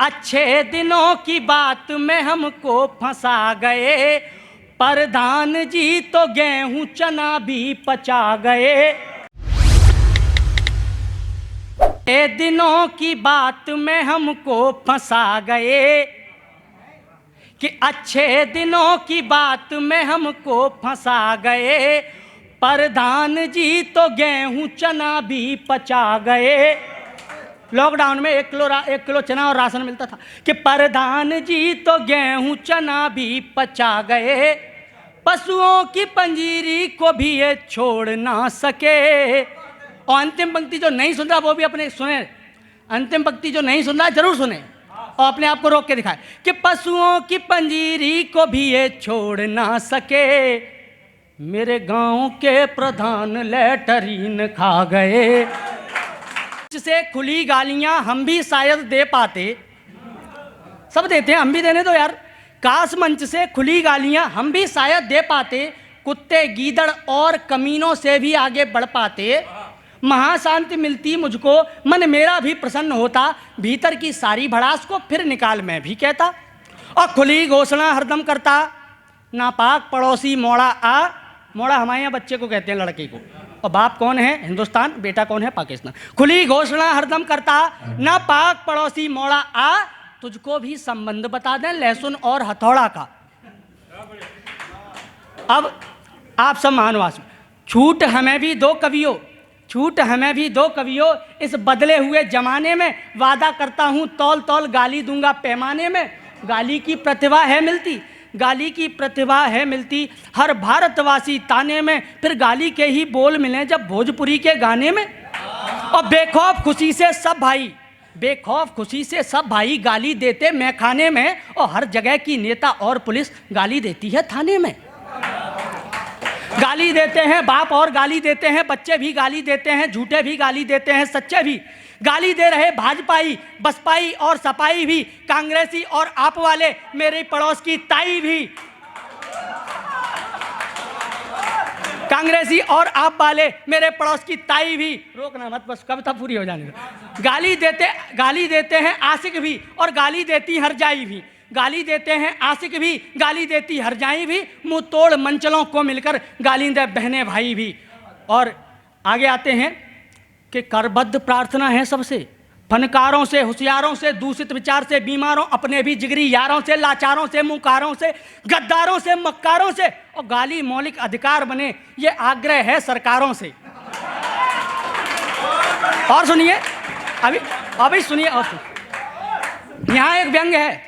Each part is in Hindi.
अच्छे दिनों की बात में हमको फंसा गए, प्रधान जी तो गेहूं चना भी पचा गए। अच्छे दिनों की बात में हमको फंसा गए, कि अच्छे दिनों की बात में हमको फंसा गए, प्रधान जी तो गेहूं चना भी पचा गए। लॉकडाउन में 1 किलो चना और राशन मिलता था कि प्रधान जी तो गेहूं चना भी पचा गए, पशुओं की पंजीरी को भी ये छोड़ ना सके। और अंतिम पंक्ति जो नहीं सुन रहा वो भी अपने सुने, अंतिम पंक्ति जो नहीं सुन रहा जरूर सुने और अपने आप को रोक के दिखाए कि पशुओं की पंजीरी को भी ये छोड़ ना सके। मेरे गांव के प्रधान लैटरीन खा गए। से खुली गालियां हम भी शायद दे पाते, सब देते हैं, हम भी देने दो यार। काश मंच से खुली गालियां हम भी शायद दे पाते, कुत्ते गीदड़ और कमीनों से भी आगे बढ़ पाते। महाशांति मिलती मुझको, मन मेरा भी प्रसन्न होता, भीतर की सारी भड़ास को फिर निकाल मैं भी कहता। और खुली घोषणा हरदम करता, नापाक पड़ोसी मोड़ा आ। मोड़ा हमारे यहाँ बच्चे को कहते हैं, लड़के को। और बाप कौन है? हिंदुस्तान। बेटा कौन है? पाकिस्तान। खुली घोषणा हरदम करता, नापाक पड़ोसी मोड़ा आ, तुझको भी संबंध बता दें लहसुन और हथौड़ा का। अब आप सब मानवास, छूट हमें भी दो कवियों, छूट हमें भी दो कवियों, इस बदले हुए जमाने में वादा करता हूँ तौल तौल गाली दूंगा पैमाने में। गाली की प्रतिभा है मिलती, गाली की प्रतिभा है मिलती हर भारतवासी ताने में, फिर गाली के ही बोल मिले जब भोजपुरी के गाने में। और बेखौफ खुशी से सब भाई, बेखौफ खुशी से सब भाई गाली देते मैं खाने में, और हर जगह की नेता और पुलिस गाली देती है थाने में। गाली देते हैं बाप और गाली देते हैं बच्चे भी, गाली देते हैं झूठे भी, गाली देते हैं सच्चे भी, गाली दे रहे भाजपाई बसपाई और सपाई भी, कांग्रेसी और आप वाले मेरे पड़ोस की ताई भी, कांग्रेसी और आप वाले मेरे पड़ोस की ताई भी। रोकना मत, बस कविता पूरी हो जाने दो। गाली देते हैं आशिक भी और गाली देती हरजाई भी, गाली देते हैं आशिक भी, गाली देती हरजाई भी, मुंह तोड़ मंचलों को मिलकर गाली दे बहने भाई भी। और आगे आते हैं कि करबद्ध प्रार्थना है सबसे, फनकारों से होशियारों से दूषित विचार से बीमारों, अपने भी जिगरी यारों से, लाचारों से मुंहकारों से, गद्दारों से मक्कारों से, और गाली मौलिक अधिकार बने ये आग्रह है सरकारों से। और सुनिए, अभी सुनिए, और सुनिए, यहाँ एक व्यंग है,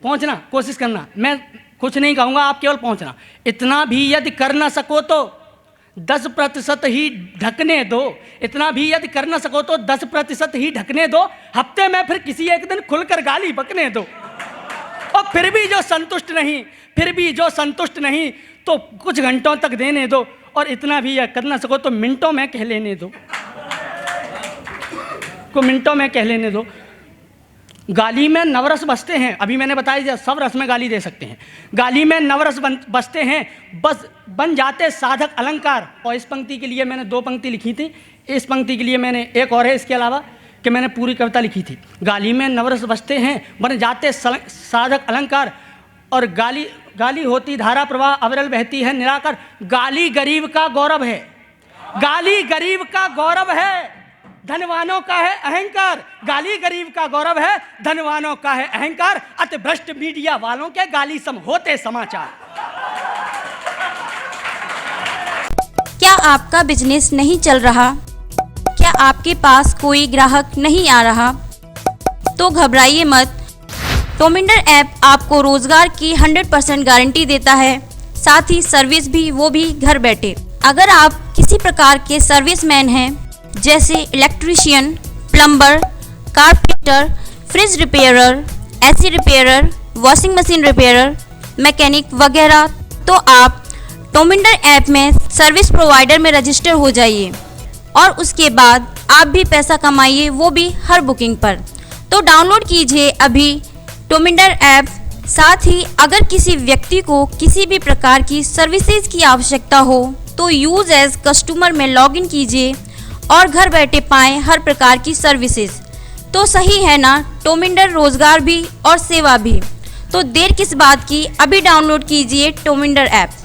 पहुंचना कोशिश करना, मैं कुछ नहीं कहूँगा, आप केवल पहुंचना। इतना भी यदि कर न सको तो 10% ही ढकने दो, इतना भी यदि कर न सको तो 10% ही ढकने दो, हफ्ते में फिर किसी एक दिन खुलकर गाली बकने दो। और फिर भी जो संतुष्ट नहीं तो कुछ घंटों तक देने दो, और इतना भी यदि कर न सको तो मिनटों में कह लेने दो, को मिनटों में कह लेने दो। गाली में नवरस बसते हैं, अभी मैंने बताया सब रस में गाली दे सकते हैं, गाली में नवरस बसते हैं, बस बन जाते साधक अलंकार। और इस पंक्ति के लिए मैंने 2 पंक्ति लिखी थी, इस पंक्ति के लिए मैंने एक और है इसके अलावा कि मैंने पूरी कविता लिखी थी। गाली में नवरस बसते हैं, बन जाते साधक अलंकार, और गाली होती धारा प्रवाह, अविरल बहती है निराकर। गाली गरीब का गौरव है, गाली गरीब का गौरव है, धनवानों का है अहंकार। गाली गरीब का गौरव है, धनवानों का है अहंकार। अति भ्रष्ट मीडिया वालों के गाली सम होते समाचार। क्या आपका बिजनेस नहीं चल रहा? क्या आपके पास कोई ग्राहक नहीं आ रहा? तो घबराइए मत, टोमिंडर ऐप आपको रोजगार की 100% गारंटी देता है, साथ ही सर्विस भी, वो भी घर बैठे। अगर आप किसी प्रकार के सर्विसमैन हैं, जैसे electrician, plumber, carpenter, fridge repairer, AC repairer, washing machine repairer, mechanic वगैरह, तो आप टोमिंडर ऐप में सर्विस प्रोवाइडर में रजिस्टर हो जाइए और उसके बाद आप भी पैसा कमाइए, वो भी हर बुकिंग पर। तो डाउनलोड कीजिए अभी टोमिंडर ऐप। साथ ही अगर किसी व्यक्ति को किसी भी प्रकार की सर्विसेज की आवश्यकता हो तो यूज एज कस्टमर में लॉगिन कीजिए और घर बैठे पाएं हर प्रकार की सर्विसेज। तो सही है ना। टोमिंडर रोजगार भी और सेवा भी। तो देर किस बात की, अभी डाउनलोड कीजिए टोमिंडर ऐप।